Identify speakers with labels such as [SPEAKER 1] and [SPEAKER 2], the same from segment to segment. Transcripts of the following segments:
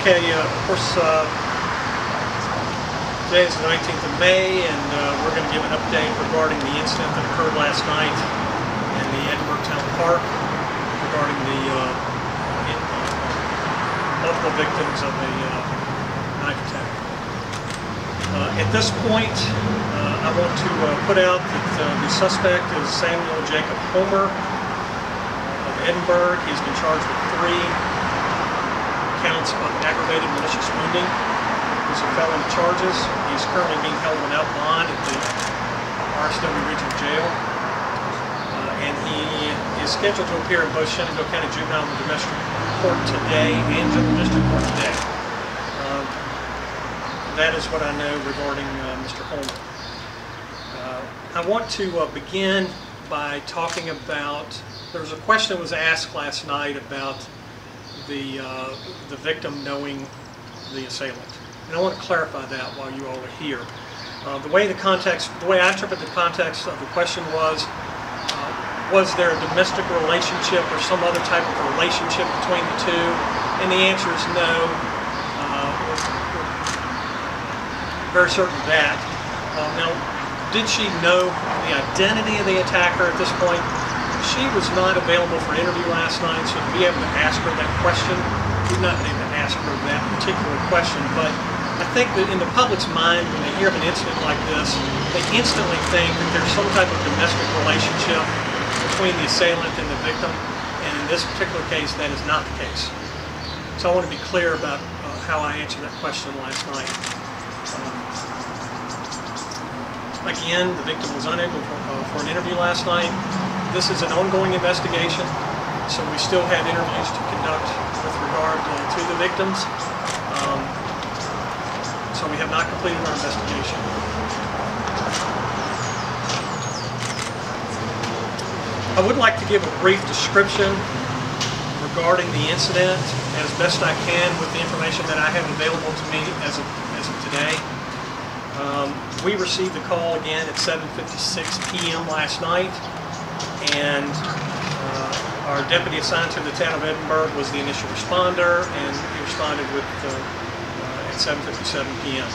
[SPEAKER 1] Okay, of course, today is the 19th of May, and we're going to give an update regarding the incident that occurred last night in the Edinburg Town Park regarding the multiple victims of a knife attack. At this point, I want to put out that the suspect is Samuel Jacob Homer of Edinburg. He's been charged with 3 counts of aggravated malicious wounding. These are felony charges. He's currently being held without bond at the RSW Regional Jail. And he is scheduled to appear in both Shenandoah County Juvenile and Domestic Court today and General District Court today. That is what I know regarding Mr. Homer. I want to begin by talking about, there was a question that was asked last night about the victim knowing the assailant. And I want to clarify that while you all are here. The way I interpret the context of the question was there a domestic relationship or some other type of relationship between the two? And the answer is no. We're very certain of that. Now, did she know the identity of the attacker at this point? She was not available for an interview last night, so to be able to ask her that question, we've not been able to ask her that particular question, but I think that in the public's mind, when they hear of an incident like this, they instantly think that there's some type of domestic relationship between the assailant and the victim, and in this particular case, that is not the case. So I want to be clear about how I answered that question last night. Again, the victim was unable for an interview last night. This is an ongoing investigation, so we still have interviews to conduct with regard to the victims. So we have not completed our investigation. I would like to give a brief description regarding the incident as best I can with the information that I have available to me as of today. We received a call again at 7:56 p.m. last night, and our deputy assigned to the town of Edinburg was the initial responder, and he responded with at 7:57 p.m.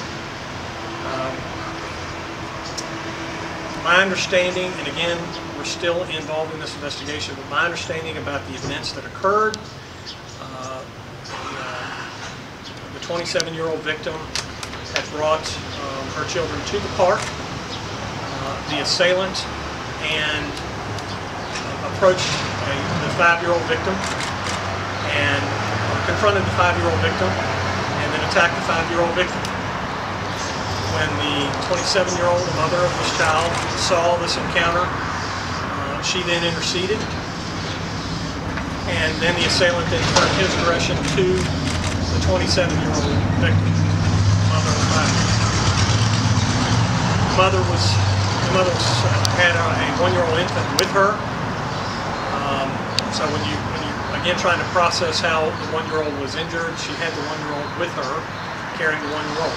[SPEAKER 1] My understanding, and again, we're still involved in this investigation, but my understanding about the events that occurred, the 27-year-old victim had brought her children to the park. The assailant and approached the 5-year-old victim and confronted the 5-year-old victim and then attacked the 5-year-old victim. When the 27-year-old mother of this child saw this encounter, she then interceded, and then the assailant then turned his aggression to the 27-year-old victim. The mother had a 1-year-old infant with her. So when you again trying to process how the 1-year-old was injured, she had the 1-year-old with her, carrying the 1-year-old.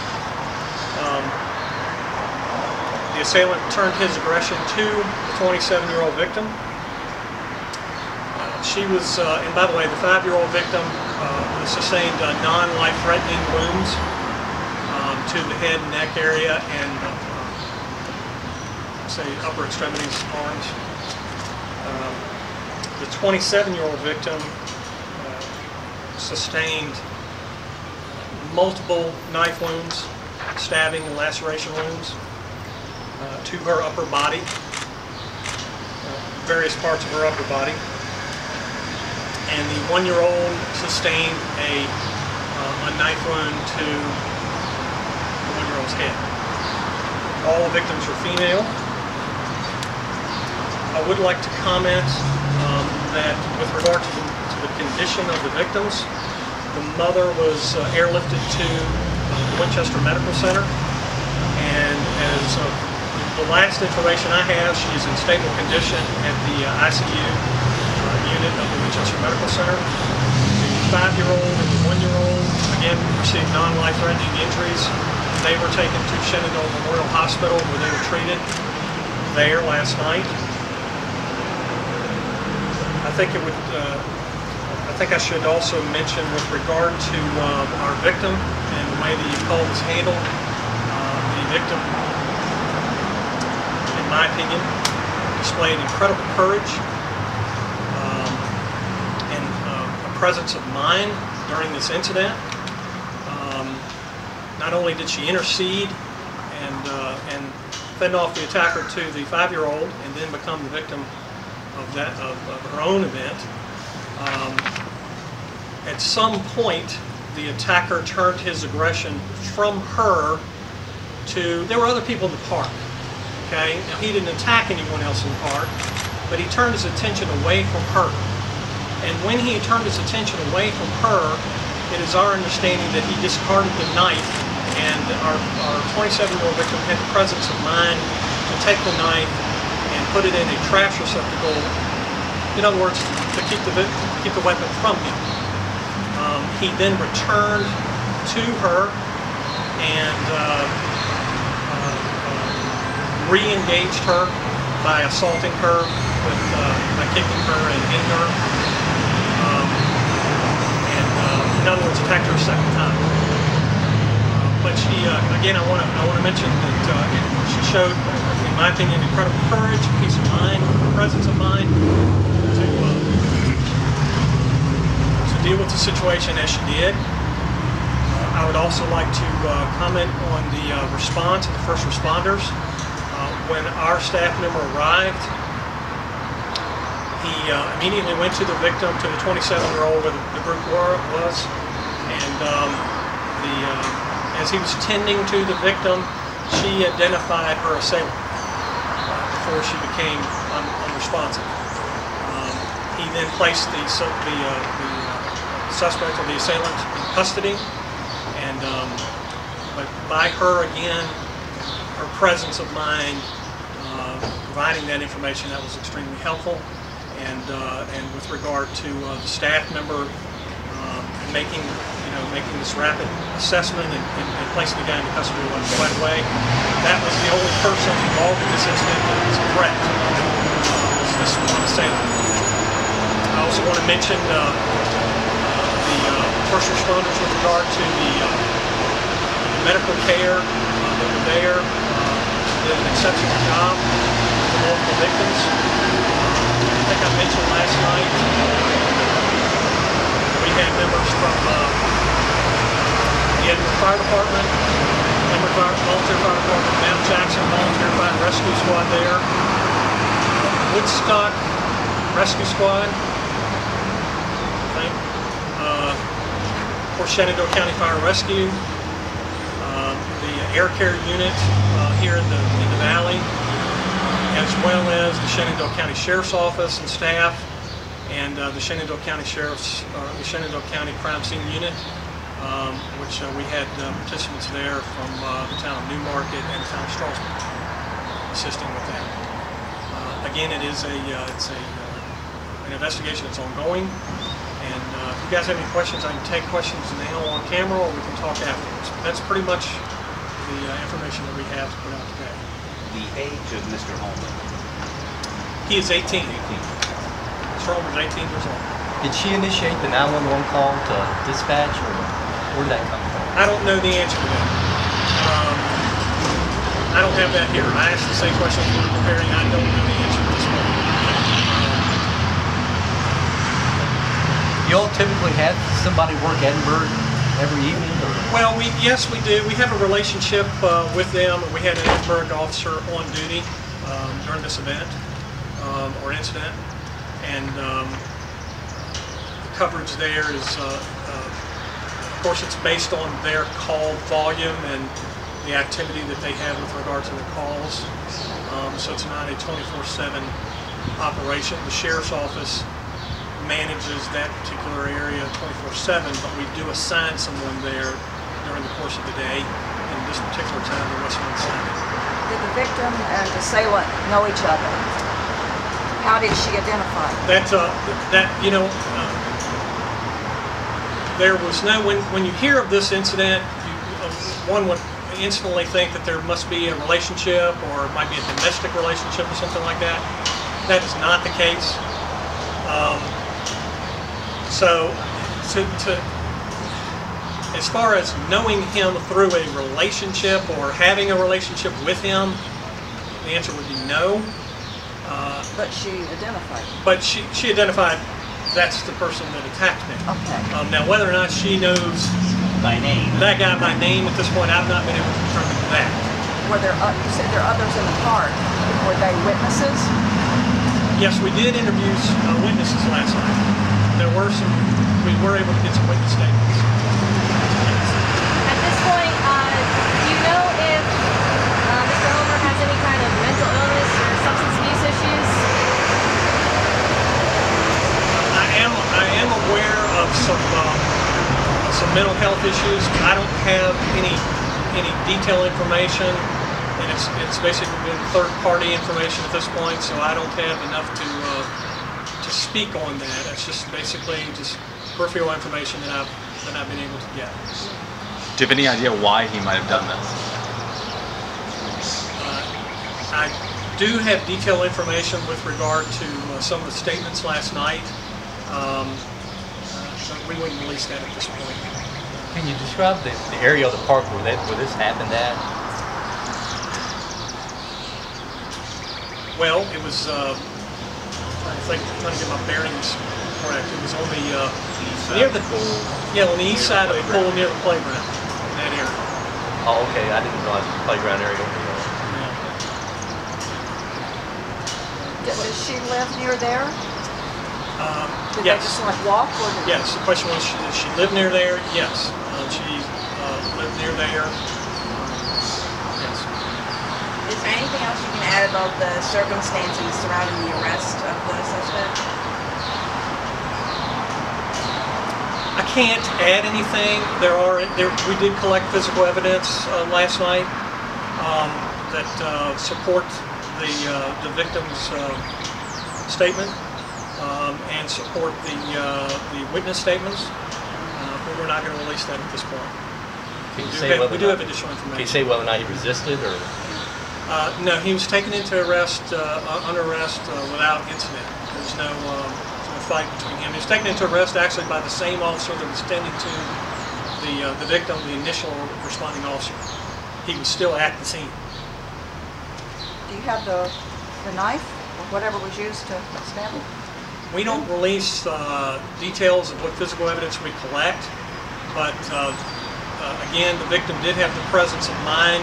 [SPEAKER 1] The assailant turned his aggression to the 27-year-old victim. She was, and by the way, the 5-year-old victim sustained non-life-threatening wounds to the head and neck area and say upper extremities, arms. The 27-year-old victim sustained multiple knife wounds, stabbing and laceration wounds to her upper body, various parts of her upper body. And the 1-year-old sustained a knife wound to the 1-year-old's head. All the victims were female. I would like to comment that with regard to the condition of the victims, the mother was airlifted to Winchester Medical Center, and as the last information I have, she is in stable condition at the ICU unit of the Winchester Medical Center. The 5-year-old and the 1-year-old, again, received non-life-threatening injuries. They were taken to Shenandoah Memorial Hospital where they were treated there last night. I think I think I should also mention with regard to our victim and the way the call was handled. The victim, in my opinion, displayed incredible courage and a presence of mind during this incident. Not only did she intercede and fend off the attacker to the 5-year-old and then become the victim of her own event. At some point, the attacker turned his aggression from her to, there were other people in the park, okay? Now, he didn't attack anyone else in the park, but he turned his attention away from her. And when he turned his attention away from her, it is our understanding that he discarded the knife, and our 27-year-old victim had the presence of mind to take the knife and put it in a trash receptacle. In other words, to keep the weapon from him. He then returned to her and re-engaged her by assaulting her, by kicking her and hitting her. In other words, attacked her a second time. But she, again, I want to mention that she showed, in my opinion, incredible courage, peace of mind, presence of mind to deal with the situation as she did. I would also like to comment on the response of the first responders. When our staff member arrived, he immediately went to the victim, to the 27-year-old where the group was, and as he was tending to the victim, she identified her assailant before she became unresponsive. He then placed the suspect or the assailant in custody, and but by her again, her presence of mind, providing that information, that was extremely helpful. And with regard to the staff member making this rapid assessment and placing the guy in custody right away, that was the only person involved in this incident that was a threat. Was this one assailant. I also want to mention the first responders with regard to the medical care that were there. Did an exceptional job with the multiple victims. I think I mentioned last night we had members from the Edinburg Fire Department, Edinburg Volunteer Fire Department, Mount Jackson Volunteer Fire and Rescue Squad there, Woodstock Rescue Squad, I think, of course Shenandoah County Fire and Rescue, the Air Care Unit here in the Valley, as well as the Shenandoah County Sheriff's Office and staff, and the Shenandoah County the Shenandoah County Crime Scene Unit, which we had participants there from the town of Newmarket and the town of Strasburg, assisting with that. Again, it's an investigation that's ongoing, and if you guys have any questions, I can take questions now on camera, or we can talk afterwards. That's pretty much the information that we have to put out today.
[SPEAKER 2] The age of Mr. Homer?
[SPEAKER 1] He is 18. Mr. Homer is 18 years old.
[SPEAKER 3] Did she initiate the 911 call to dispatch, or where did that come from?
[SPEAKER 1] I don't know the answer to that. I don't have that here. I asked the same question when we were preparing. I don't know the answer to this one.
[SPEAKER 3] You all typically have somebody work Edinburg every evening? Or?
[SPEAKER 1] Well, yes, we do. We have a relationship with them. We had an Edinburg officer on duty during this event or incident, and the coverage there is, of course, it's based on their call volume and the activity that they have with regard to the calls. So it's not a 24/7 operation. The Sheriff's Office manages that particular area 24/7, but we do assign someone there during the course of the day. And this particular time, there wasn't an assignment.
[SPEAKER 4] Did the victim and assailant know each other? How did she identify?
[SPEAKER 1] There was no, when you hear of this incident, one would instantly think that there must be a relationship, or it might be a domestic relationship or something like that. That is not the case. So, as far as knowing him through a relationship or having a relationship with him, the answer would be no.
[SPEAKER 4] But she identified him.
[SPEAKER 1] But she identified that's the person that attacked me.
[SPEAKER 4] Okay.
[SPEAKER 1] Now, whether or not she knows
[SPEAKER 2] By name.
[SPEAKER 1] that guy by name at this point, I've not been able to determine that.
[SPEAKER 4] Were there, you said there are others in the park. Were they witnesses?
[SPEAKER 1] Yes, we did interview witnesses last night. There were we were able to get some witness statements.
[SPEAKER 5] At this point, do you know if Mr. Homer has any kind of mental illness or substance abuse issues?
[SPEAKER 1] I am aware of some mental health issues. I don't have any detailed information, and it's basically been third-party information at this point, so I don't have enough to speak on that. It's just basically just peripheral information that I've been able to get.
[SPEAKER 6] Do you have any idea why he might have done this?
[SPEAKER 1] I do have detailed information with regard to some of the statements last night, but we wouldn't release that at this point.
[SPEAKER 3] Can you describe the area of the park where this happened at?
[SPEAKER 1] Well, it was, I think, I'm trying to get my bearings correct. It was on the, near the pool. Yeah, on the east side of the pool near the playground, in that area.
[SPEAKER 3] Oh, okay. I didn't realize the playground area over there.
[SPEAKER 4] Does she live near there? Did
[SPEAKER 1] Yes.
[SPEAKER 4] they just like walk or did
[SPEAKER 1] Yes, the question was, does she live near there? Yes. She lived near there. Yes.
[SPEAKER 7] Is there anything else you can add about the circumstances surrounding the arrest of the suspect?
[SPEAKER 1] I can't add anything. We did collect physical evidence last night that support the victim's statement and support the witness statements. But we're not going to release that at this point. We do have additional information.
[SPEAKER 3] Can you say whether or not he resisted or?
[SPEAKER 1] No, he was taken into arrest, under arrest without incident. There's no fight between him. He was taken into arrest actually by the same officer that was tending to the victim, the initial responding officer. He was still at the scene.
[SPEAKER 4] Do you have the knife or whatever was used to stab him?
[SPEAKER 1] We don't release details of what physical evidence we collect, but again, the victim did have the presence of mind.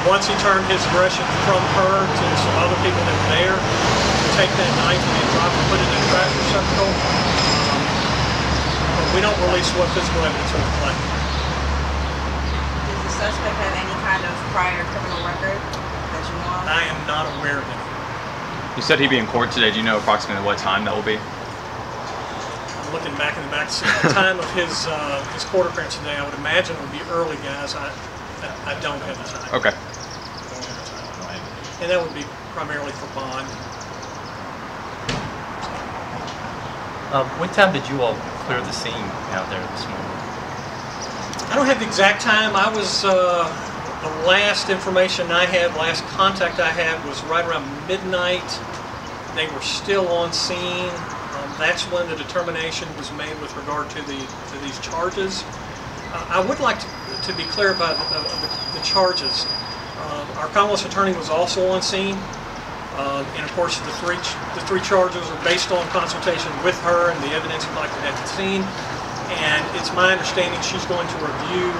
[SPEAKER 1] Once he turned his aggression from her to some other people that were there, to take that knife and then drop and put it in a trash receptacle. But we don't release what physical evidence we collect.
[SPEAKER 7] Does the suspect have any kind of prior criminal record that you know of?
[SPEAKER 1] I am not aware of it.
[SPEAKER 6] You said he'd be in court today. Do you know approximately what time that will be?
[SPEAKER 1] I'm looking back in the back to see the time of his court appearance today. I would imagine it would be early, guys. I don't have the time.
[SPEAKER 6] Okay.
[SPEAKER 1] And that would be primarily for bond.
[SPEAKER 3] What time did you all clear the scene out there this morning?
[SPEAKER 1] I don't have the exact time. I was, the last information I had, last contact I had was right around midnight. They were still on scene. That's when the determination was made with regard to these charges. I would like to be clear about the charges. Our Commonwealth's attorney was also on scene, and of course the three charges are based on consultation with her and the evidence collected at the scene. And it's my understanding she's going to review,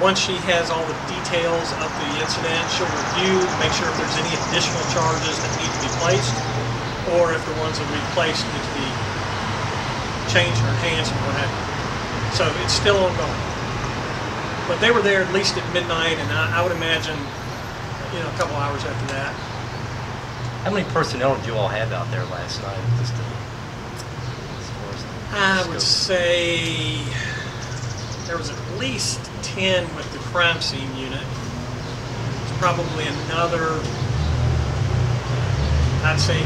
[SPEAKER 1] once she has all the details of the incident, she'll review, make sure if there's any additional charges that need to be placed, or if the ones that we've placed need to be changed or enhanced or what have you. So it's still ongoing. But they were there at least at midnight, and I would imagine, a couple hours after that.
[SPEAKER 3] How many personnel did you all have out there last night?
[SPEAKER 1] I would say there was at least 10 with the crime scene unit. There's probably another, I'd say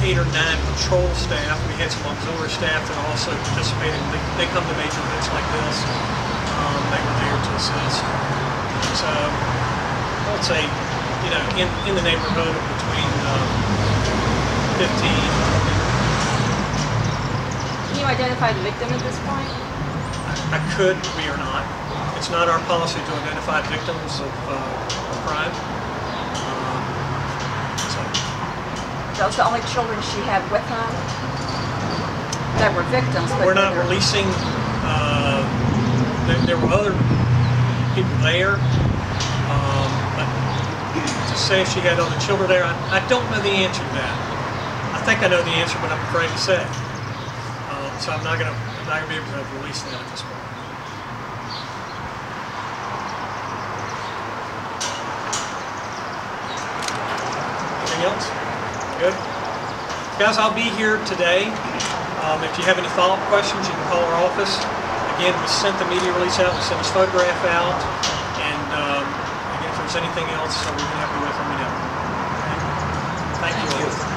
[SPEAKER 1] 8 or 9 patrol staff. We had some auxiliary staff that also participated. They come to major events like this. They were there to assist. So I would say, in the neighborhood of between 15.
[SPEAKER 5] you identify the victim at this point?
[SPEAKER 1] I could, we are not. It's not our policy to identify victims of crime. So
[SPEAKER 4] Those are the only children she had with her that were victims. But
[SPEAKER 1] we're not
[SPEAKER 4] they're-
[SPEAKER 1] releasing. There were other people there, but to say if she had other children there, I don't know the answer to that. I think I know the answer, but I'm afraid to say. So I'm not gonna be able to release that at this point. Anything else? Good. Guys, I'll be here today. If you have any follow-up questions, you can call our office. Again, we sent the media release out, we sent this photograph out, and again, if there's anything else we can help you with, let me know. Okay? Thank you.